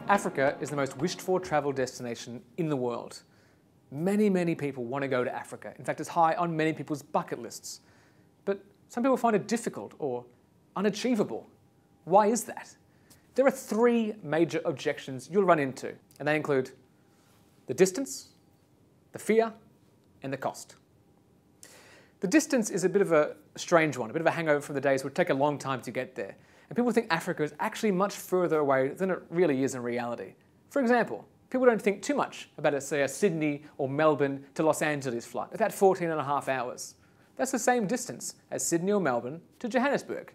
Africa is the most wished-for travel destination in the world. Many, many people want to go to Africa. In fact, it's high on many people's bucket lists. But some people find it difficult or unachievable. Why is that? There are three major objections you'll run into, and they include the distance, the fear, and the cost. The distance is a bit of a strange one, a bit of a hangover from the days where it would take a long time to get there. And people think Africa is actually much further away than it really is in reality. For example, people don't think too much about, say, a Sydney or Melbourne to Los Angeles flight, about 14.5 hours. That's the same distance as Sydney or Melbourne to Johannesburg.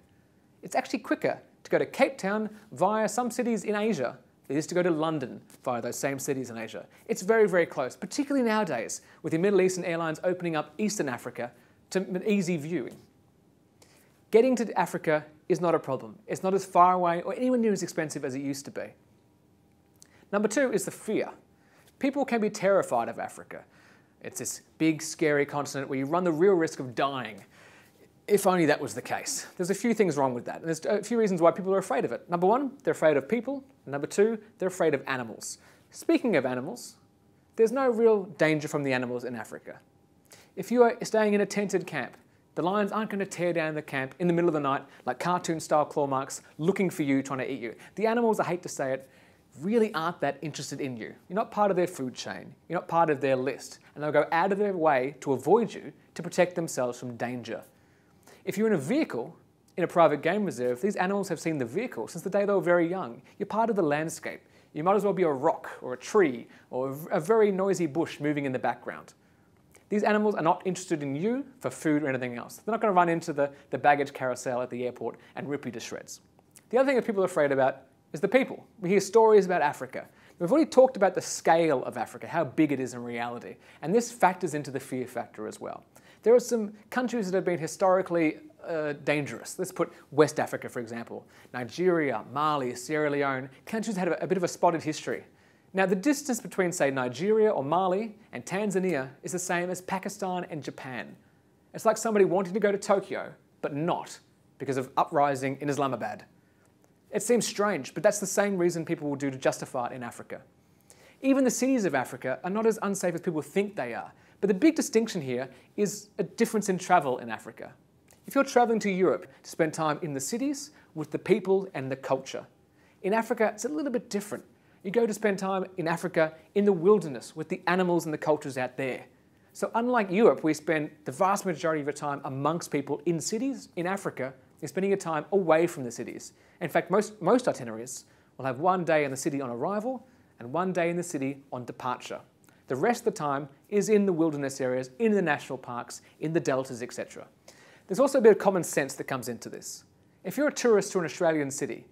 It's actually quicker to go to Cape Town via some cities in Asia than it is to go to London via those same cities in Asia. It's very, very close, particularly nowadays with the Middle Eastern airlines opening up Eastern Africa to easy viewing. Getting to Africa is not a problem. It's not as far away or anywhere near as expensive as it used to be. Number two is the fear. People can be terrified of Africa. It's this big, scary continent where you run the real risk of dying. If only that was the case. There's a few things wrong with that, and there's a few reasons why people are afraid of it. Number one, they're afraid of people. And number two, they're afraid of animals. Speaking of animals, there's no real danger from the animals in Africa. If you are staying in a tented camp, the lions aren't going to tear down the camp in the middle of the night like cartoon-style claw marks looking for you, trying to eat you. The animals, I hate to say it, really aren't that interested in you. You're not part of their food chain. You're not part of their list. And they'll go out of their way to avoid you to protect themselves from danger. If you're in a vehicle in a private game reserve, these animals have seen the vehicle since the day they were very young. You're part of the landscape. You might as well be a rock or a tree or a very noisy bush moving in the background. These animals are not interested in you for food or anything else. They're not going to run into the baggage carousel at the airport and rip you to shreds. The other thing that people are afraid about is the people. We hear stories about Africa. We've already talked about the scale of Africa, how big it is in reality, and this factors into the fear factor as well. There are some countries that have been historically dangerous. Let's put West Africa, for example. Nigeria, Mali, Sierra Leone, countries that had a bit of a spotted history. Now, the distance between, say, Nigeria or Mali and Tanzania is the same as Pakistan and Japan. It's like somebody wanting to go to Tokyo, but not because of uprising in Islamabad. It seems strange, but that's the same reason people will do to justify it in Africa. Even the cities of Africa are not as unsafe as people think they are. But the big distinction here is a difference in travel in Africa. If you're traveling to Europe to spend time in the cities with the people and the culture, in Africa it's a little bit different. You go to spend time in Africa in the wilderness with the animals and the cultures out there. So unlike Europe, we spend the vast majority of your time amongst people in cities, in Africa, you're spending your time away from the cities. In fact, most itineraries will have one day in the city on arrival and one day in the city on departure. The rest of the time is in the wilderness areas, in the national parks, in the deltas, etc. There's also a bit of common sense that comes into this. If you're a tourist to an Australian city,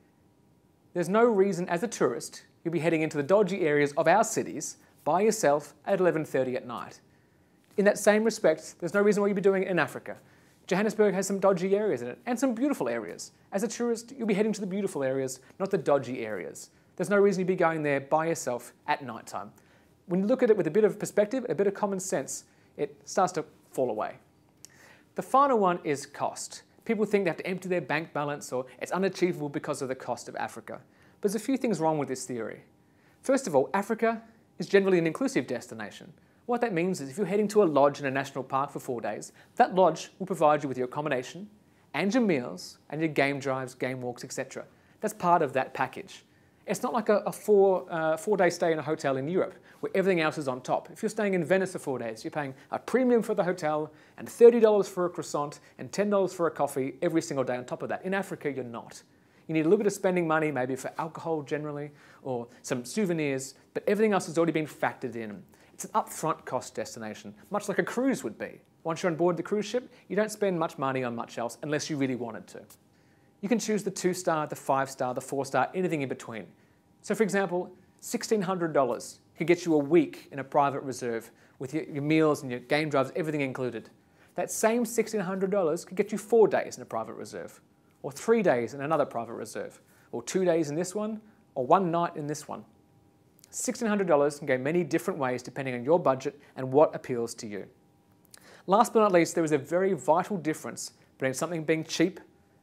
there's no reason as a tourist you'll be heading into the dodgy areas of our cities by yourself at 11:30 at night. In that same respect, there's no reason why you'd be doing it in Africa. Johannesburg has some dodgy areas in it, and some beautiful areas. As a tourist, you'll be heading to the beautiful areas, not the dodgy areas. There's no reason you'd be going there by yourself at night time. When you look at it with a bit of perspective, a bit of common sense, it starts to fall away. The final one is cost. People think they have to empty their bank balance or it's unachievable because of the cost of Africa. But there's a few things wrong with this theory. First of all, Africa is generally an inclusive destination. What that means is if you're heading to a lodge in a national park for 4 days, that lodge will provide you with your accommodation and your meals and your game drives, game walks, etc. That's part of that package. It's not like a four-day stay in a hotel in Europe where everything else is on top. If you're staying in Venice for 4 days, you're paying a premium for the hotel and $30 for a croissant and $10 for a coffee every single day on top of that. In Africa, you're not. You need a little bit of spending money, maybe for alcohol generally, or some souvenirs, but everything else has already been factored in. It's an upfront cost destination, much like a cruise would be. Once you're on board the cruise ship, you don't spend much money on much else unless you really wanted to. You can choose the 2-star, the 5-star, the 4-star, anything in between. So for example, $1,600 could get you a week in a private reserve with your meals and your game drives, everything included. That same $1,600 could get you 4 days in a private reserve, or 3 days in another private reserve, or 2 days in this one, or 1 night in this one. $1,600 can go many different ways depending on your budget and what appeals to you. Last but not least, there is a very vital difference between something being cheap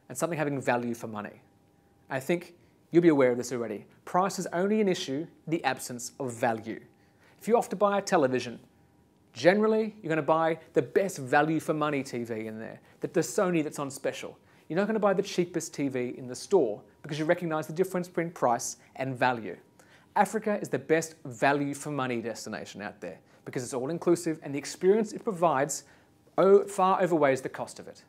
and something having value for money. I think You'll be aware of this already. Price is only an issue in the absence of value. If you have to buy a television, generally you're going to buy the best value for money TV in there, the Sony that's on special. You're not going to buy the cheapest TV in the store because you recognize the difference between price and value. Africa is the best value for money destination out there because it's all inclusive and the experience it provides far outweighs the cost of it.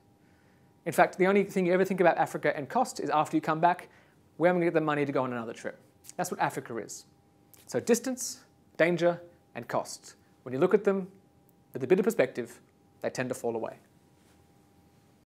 In fact, the only thing you ever think about Africa and cost is after you come back, where am I going to get the money to go on another trip? That's what Africa is. So distance, danger, and cost. When you look at them with a bit of perspective, they tend to fall away.